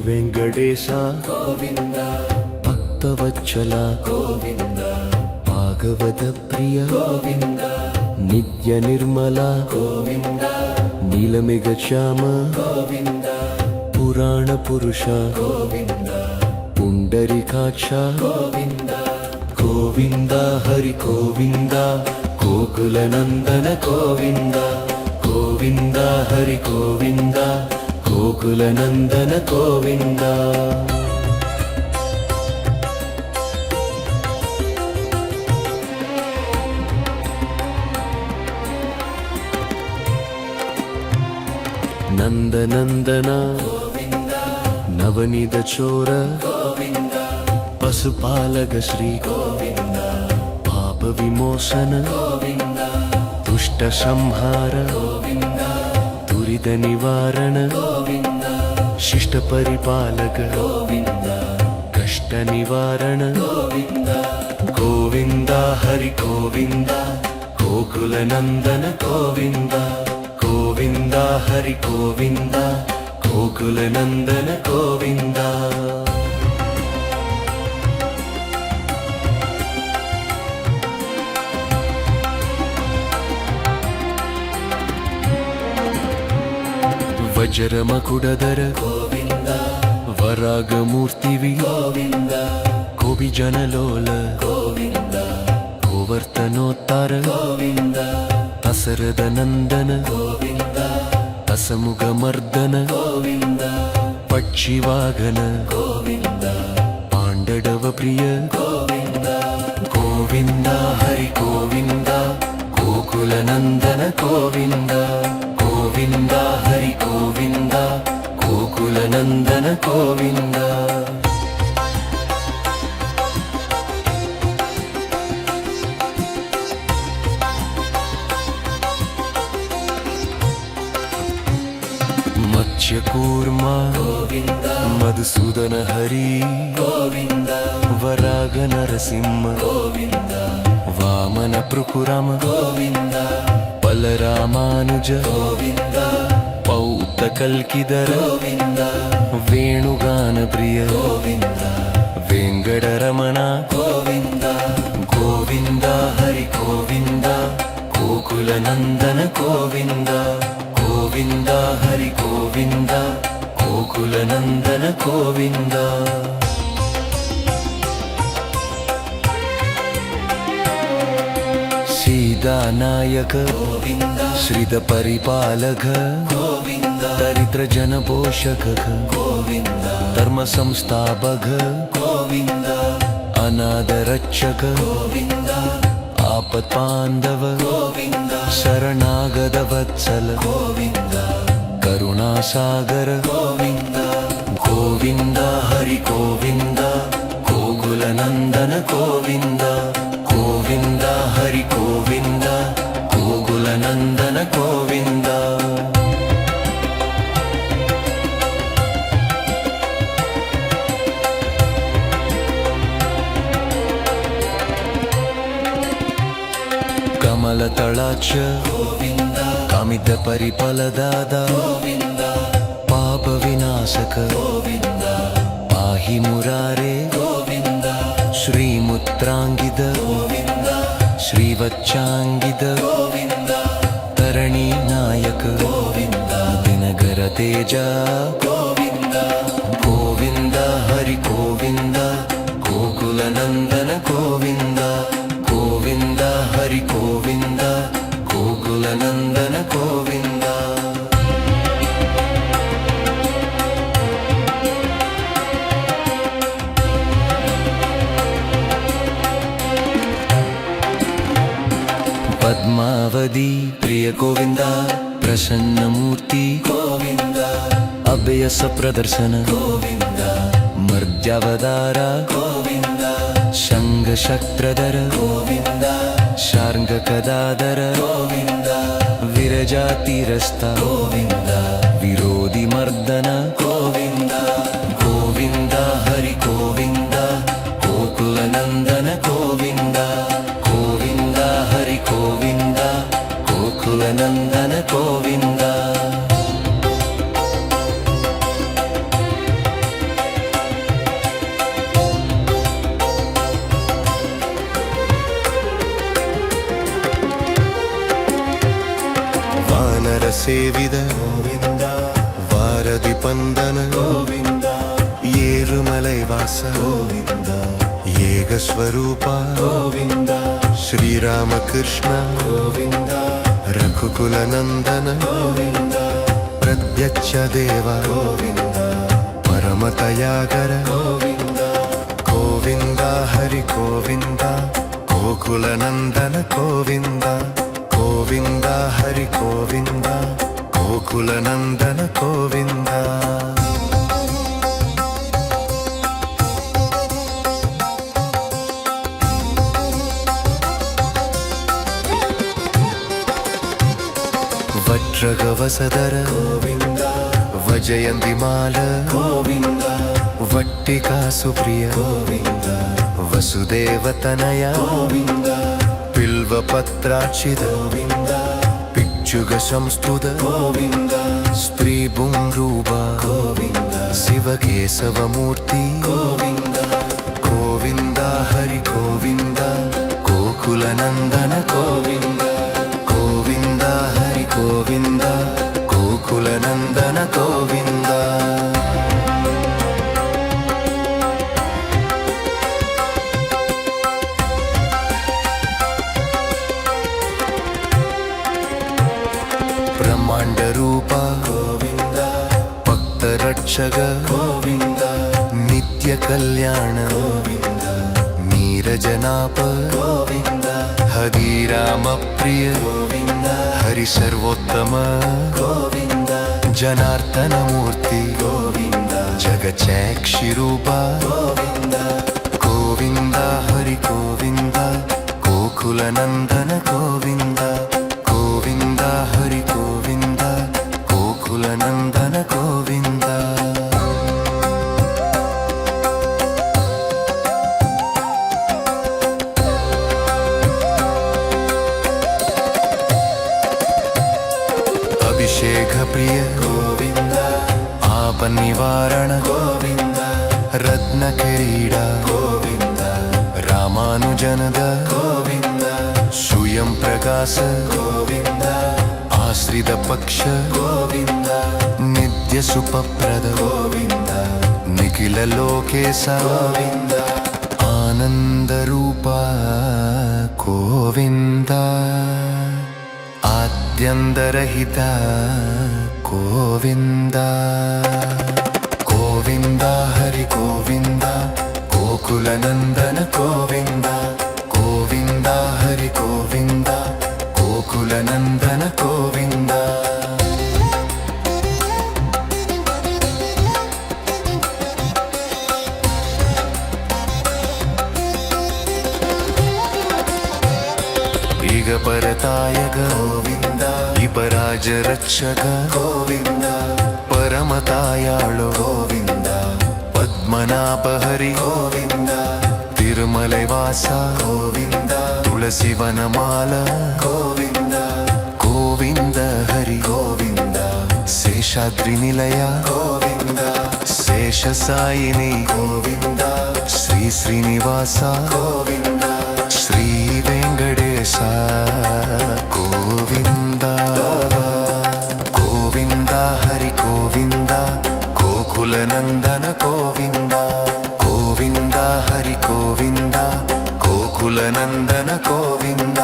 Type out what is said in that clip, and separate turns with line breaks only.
వెంకటేశ
గోవింద
భక్తవత్సల
గోవింద
భాగవత ప్రియ
గోవింద
నిత్య నిర్మల
గోవింద
నీలమేఘ శ్యామ
గోవింద
పురాణ పురుష
గోవింద
పుండరీకాక్ష
గోవింద
గోవింద హరి గోవింద గోకుల నందన గోవింద గోవింద హరి గోవింద గోకుల నందన గోవింద నందనందన
గోవింద
నవనీత చోర
గోవింద
పశుపాలక శ్రీ
గోవింద
పాప విమోచన
గోవింద
దుష్ట సంహార
గోవింద
దురిత నివారణ
గోవింద
శిష్ట పరిపాలక
గోవింద
కష్ట నివారణ
గోవింద
గోవింద హరి గోవింద గోకుల నందన గోవింద గోవింద హరి గోవింద గోకుల నందన గోవింద వజ్రమకుడధర
గోవింద
వరాగమూర్తివి
గోవింద
కోవి జనలోల
గోవింద
గోవర్తనోత్తార
గోవింద
దశరథ నందన
గోవింద
దశముఖ మర్దన
గోవింద
పక్షివాగన
గోవింద
పాండవ ప్రియ
గోవింద
గోవింద హరి గోవింద గోకుల నందన గోవింద గోవింద హరి గోవింద గోకుల నందన గోవింద మత్స్యకూర్మ
గోవింద
మధుసూదన హరి
గోవింద
వరాగ నరసింహ
గోవింద
వామన పృకురమ
గోవింద
బలరామానుజ
గోవింద
పౌత కల్కిదర
గోవింద
వేణుగాన ప్రియ
గోవింద
వెంకటరమణ
గోవింద
గోవింద హరి గోవింద గోకుల నందన గోవింద గోవింద హరి గోవింద గోకుల నందన గోవింద సీతానాయక
గోవింద
శ్రిత పరిపాలక
గోవింద
దరిద్ర జన పోషక
గోవింద
ధర్మ సంస్థాపక
గోవింద
అనాథ రక్షక
గోవింద
ఆపత్ పాండవ
గోవింద
శరణాగత వత్సల
గోవింద
కరుణాసాగర
గోవింద
గోవింద హరి గోవింద గోకుల నందన గోవింద గోవింద హరి గోవింద గోకుల నందన గోవింద కమల తళాచ
గోవింద
కామిత పరిఫలదాద
గోవింద
పాప వినాశక
గోవింద
పాహి మురారే
గోవింద
శ్రీముత్రాంగిద
గోవింద
శ్రీవచ్చాంగిద
గోవింద
తరణి నాయక
గోవింద
దినగర తేజ
గోవింద
గోవింద హరి గోవింద గోకుల నందన గోవింద గోవింద హరి గోవింద గోకుల నందన గోవింద పద్మావతి ప్రియ గోవింద ప్రసన్నమూర్తి
గోవింద
అభయస ప్రదర్శన
గోవింద
మర్ద్యావతార
గోవింద
శంగ శక్రధర
గోవింద
శార్ంగ కదాధర
గోవింద
విరజాతిరస్త
గోవింద
విరోధి మర్దన
గోవింద
గోవింద హరి గోవింద గోకుల నందన గోవింద గోవింద హరి గోవింద గోకుల నందన గోవింద
ಸೇವಿದ
ಗೋವಿಂದ
ವಾರದಿ ಪಂದನ
ಗೋವಿಂದ
ಏರುಮಲೈ ವಾಸ
ಗೋವಿಂದ
ಏಕ ಸ್ವರೂಪ
ಗೋವಿಂದ
ಶ್ರೀರಾಮಕೃಷ್ಣ
ಗೋವಿಂದ
ರಘುಕುಲ ನಂದನ
ಗೋವಿಂದ
ಪ್ರತ್ಯಕ್ಷ ದೇವ
ಗೋವಿಂದ
ಪರಮತಯಾಗರ
ಗೋವಿಂದ
ಗೋವಿಂದ ಹರಿ ಗೋವಿಂದ ಗೋಕುಲ ನಂದನ ಗೋವಿಂದ ಗೋವಿಂದ ಹರಿ ಗೋವಿಂದ ಗೋಕುಲ ನಂದನ ಗೋವಿಂದ ವಜ್ರಗವಸದರ
ಗೋವಿಂದ
ವಜಯಂತಿಮಾಲ
ಗೋವಿಂದ
ವಟ್ಟಿಕಾ ಸುಪ್ರಿಯ
ಗೋವಿಂದ
ವಸುದೇವತನಯ
ಗೋವಿಂದ
ಬಿಲ್ವಪತ್ರಾಕ್ಷಿದ
ಗೋವಿಂದ
ಪಿಚ್ಚುಗ ಸಂಸ್ತುತ
ಗೋವಿಂದ
ಸ್ತ್ರೀ ರೂಪ
ಗೋವಿಂದ
ಶಿವಕೇಶವ ಮೂರ್ತಿ
ಗೋವಿಂದ
ಗೋವಿಂದ ಹರಿ ಗೋವಿಂದ ಗೋಕುಲ ನಂದನ
ಗೋವಿಂದ
ಗೋವಿಂದ ಹರಿ ಗೋವಿಂದ ಗೋಕುಲ ನಂದನ ಗೋವಿಂದ ಬ್ರಹ್ಮಾಂಡ ರೂಪ
ಗೋವಿಂದ
ಭಕ್ತ ರಕ್ಷಕ
ಗೋವಿಂದ
ನಿತ್ಯ ಕಲ್ಯಾಣ
ಗೋವಿಂದ
ನೀರಜನಾಪ
ಗೋವಿಂದ
ಹರಿರಾಮ ಪ್ರಿಯ
ಗೋವಿಂದ
ಹರಿ ಸರ್ವೋತ್ತಮ
ಗೋವಿಂದ
ಜನಾರ್ದನ ಮೂರ್ತಿ
ಗೋವಿಂದ
ಜಗಚಾಕ್ಷಿ ರೂಪ
ಗೋವಿಂದ
ಗೋವಿಂದ ಹರಿ ಗೋವಿಂದ ಗೋಕುಲ ನಂದನ ಗೋವಿಂದ ಗೋವಿಂದ ಹರಿ ಗೋವಿಂದ ಗೋಕುಲ ನಂದನ ಗೋವಿಂದ ಅಭಿಷೇಕ ಪ್ರಿಯ
ಗೋವಿಂದ
ಪಾಪ ನಿವಾರಣ
ಗೋವಿಂದ
ರತ್ನ ಕಿರೀಡ
ಗೋವಿಂದ
ರಾಮಾನುಜನದ
ಗೋವಿಂದ
ಸ್ವಯಂ ಪ್ರಕಾಶ
ಗೋವಿಂದ
ಆಶ್ರಿತ ಪಕ್ಷ
ಗೋವಿಂದ
ನಿತ್ಯ ಸುಖಪ್ರದ
ಗೋವಿಂದ
ನಿಖಿಲ ಲೋಕೇಶ
ಗೋವಿಂದ
ಆನಂದ ರೂಪ ಗೋವಿಂದ ಆದ್ಯಂತರಹಿತ ಗೋವಿಂದ ಗೋವಿಂದ ಹರಿ ಗೋವಿಂದ ಗೋಕುಲ ನಂದನ ಗೋವಿಂದ ಗೋವಿಂದ ಹರಿ ಗೋವಿಂದ ಗೋಕುಲ ನಂದನ ಗೋವಿಂದ ಈಗ ಪರತಾಯಗ
ಗೋವಿಂದ
ಇಪರಾಜ ರಕ್ಷಕ
ಗೋವಿಂದ
ಪರಮತಾಯಾಳು
ಗೋವಿಂದ
ಪದ್ಮನಾಭ ಹರಿ
ಗೋವಿಂದ
ತಿರುಮಲೈ ವಾಸ
ಗೋವಿಂದ
ತುಳಸಿ ವನಮಾಲ
ಗೋವಿಂದ
ಗೋವಿಂದ ಹರಿ
ಗೋವಿಂದ
ಶೇಷಾದ್ರಿ ನಿಲಯ
ಗೋವಿಂದ
ಶೇಷ ಸಾಯಿನಿ
ಗೋವಿಂದ
ಶ್ರೀ ಶ್ರೀನಿವಾಸ
ಗೋವಿಂದ
ಶ್ರೀ ವೆಂಕಟೇಶ ಗೋವಿಂದ ಗೋವಿಂದ ಹರಿ ಗೋವಿಂದ ಗೋಕುಲ ನಂದನ ಗೋವಿಂದ ಗೋವಿಂದ ಹರಿ ಗೋವಿಂದ ಗೋಕುಲ ನಂದನ ಗೋವಿಂದ